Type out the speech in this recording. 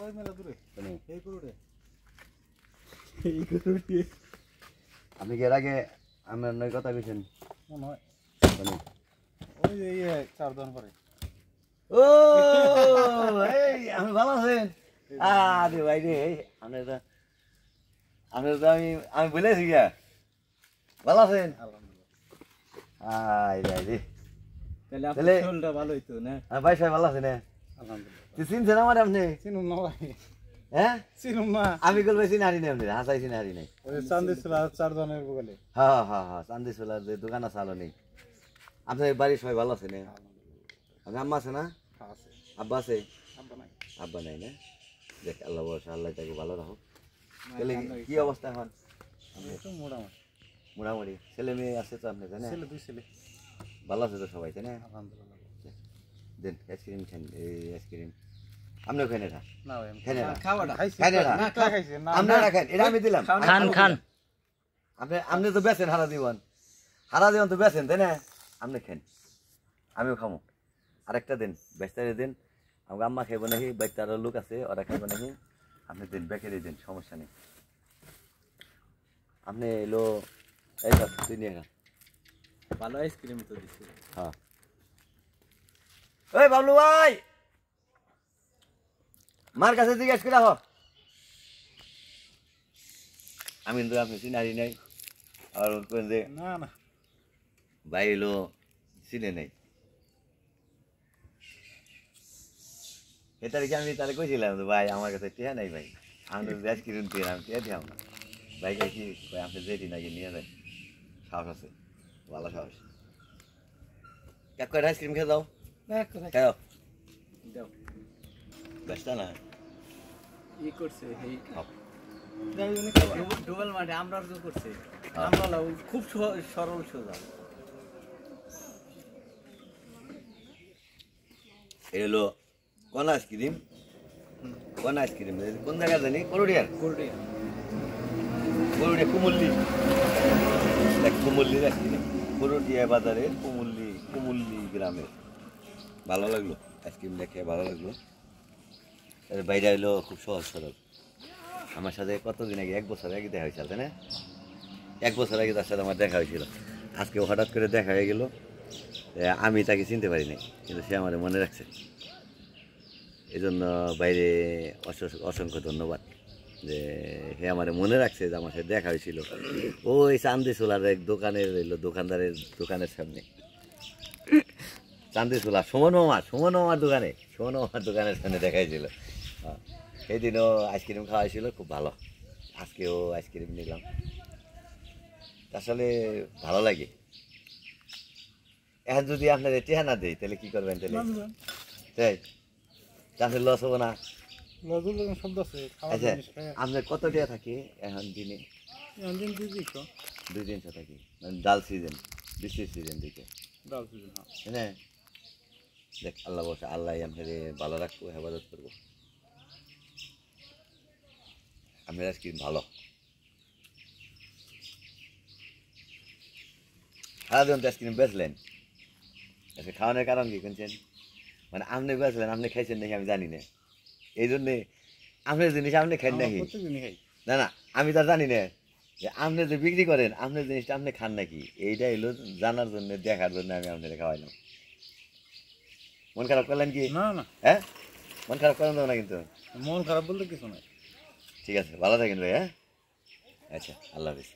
ওই মেলা দূরে এই করুড়ে আপনি কি এর আগে আমার নয় কথা কইছেন মনে হয় মানে ওই এই 4 দিন পরে ও এই আমি ভালো আছেন আরে ভাই রে আমি বলেছি গা ভালো আছেন আই রে তাহলে আপনার শরীরটা ভালো হইতো না ভাই সাহেব ভালো আছেন আলহামদুলিল্লাহ তুই চিনছেন আমার আপনি চিনুম না ভাই হ্যাঁ চিনুম না আমি কল বেশি নারী নেই আপনি হাসাইছি নারী নেই ওই চান্দিসলা 4 দিনের বগলে হ্যাঁ হ্যাঁ হ্যাঁ চান্দিসোলার যে দোকান আছে আলো নেই আপনার বাড়ির সবাই ভালো আছে না আপনার আম্মা আছে না আছে আব্বা আছে আব্বা নাই আব্বা নাই না দেখ আল্লাহ বর্ষা আল্লাহ তাকে ভালো রাখো তাহলে কি অবস্থা এখন একটু মোটামুটি মোটামুটি ছেলে মেয়ে আছে তো আপনি জানেন ছেলে দুই ছেলে ভালো আছে তো সবাই তাই না আলহামদুলিল্লাহ দেন আইসক্রিম খান এই আইসক্রিম আপনিও খান এটা না ভাই খান এটা খাওয়াটা খাইছি খান এটা না খাইছি না আপনারা খান এটা আমি দিলাম খান আপনি তো বেছেন হারা জীবন তো বেছেন তাই না আপনি খান আমিও খামো আরেকটা দিন বেস্তারে দিন আমাকে আম্মা খাইব নাকি বাইতার লোক আছে ওরা খাইব নাকি আপনি দিন বেকারি দিন সমস্যা নেই আপনি এলো এই তো তুই নিয়ে খা ভালো আইসক্রিম তো দিছি হ্যাঁ ওই বাবলু ভাই মার কাছে জিজ্ঞেস করে রাখো আমি কিন্তু আপনি চিনারি নাই আর যে না না ভাই এলো চিনে নেই এ তারিখে আমি তাহলে কইছিলাম ভাই আমার কাছে টিয়া নাই ভাই আমি তো আইসক্রিম দিয়ে আমি টিয়া দিলাম না ভাই কি ভাই আপনি যেটি নাকি নিয়ে যান সাহস আছে ভালো সাহস এক কয়টা আইসক্রিম খেয়ে দাও খেয়ে দাও ব্যস্ত না ই করছে এই খাও। ডবল মাঠে আমরা তো করছে আমরা খুব সরল সোজা এই হলো কোন আইসক্রিম কোন জায়গা জানি করুড়িয়ার কুমুল্লি কুমুল্লির আইসক্রিম করুড়িয়া বাজারের কুমুল্লি গ্রামের ভালো লাগলো আইসক্রিম দেখে ভালো লাগলো এর বাইরে হলো খুব সহজ সরল আমার সাথে কতদিন আগে 1 বছর আগে দেখা হয়েছিল তাই না 1 বছর আগে তার সাথে আমার দেখা হয়েছিল আজকে হঠাৎ করে দেখা হয়ে গেল আমি তাকে চিনতে পারি নাই কিন্তু সে আমার মনে রাখছে এই জন্য বাইরে অসংখ্য ধন্যবাদ যে সে আমার মনে রাখছে যে আমার সাথে দেখা হয়েছিল ওই চান্দিসোলার এক দোকানের দোকানদারের দোকানের সামনে চান্দিসোলা সুমন মামার দোকানের সামনে দেখা হয়েছিল সেই দিনও আইসক্রিম খাওয়া হয়েছিল খুব ভালো আজকেও আইসক্রিম নিলাম আসলে ভালো লাগে এখন যদি আপনাদের টেহা না দেয় তাহলে কি করবেন তাহলে তাই তাহলে লস হবো না আচ্ছা আপনার কত টাকা থাকে এখন দিনে 2-300 থাকি মানে ডাল সিজন বৃষ্টির সিজন দিকে হ্যাঁ দেখ আল্লাহ বসে আল্লাহ আপনাকে ভালো রাখবো হেফাজত করবো আপনার আইসক্রিম ভালো সারাদিন তো আইসক্রিম বেচলেন আচ্ছা খাওয়ানোর কারণ কি শুনছেন মানে আপনি বেচলেন আপনি খাইছেন নাকি আমি জানি না এই জন্যে আপনার জিনিস আপনি খান নাকি না না আমি তো জানি না যে আপনি যে বিক্রি করেন আপনার জিনিসটা আপনি খান নাকি এইটা এলো জানার জন্য দেখার জন্য আমি আপনাকে খাওয়াইলাম মন খারাপ করলেন কি না না হ্যাঁ মন খারাপ করেন না কিন্তু মন খারাপ বলতে কিছু নাই ঠিক আছে ভালো থাকেন ভাই হ্যাঁ আচ্ছা আল্লাহ হাফিজ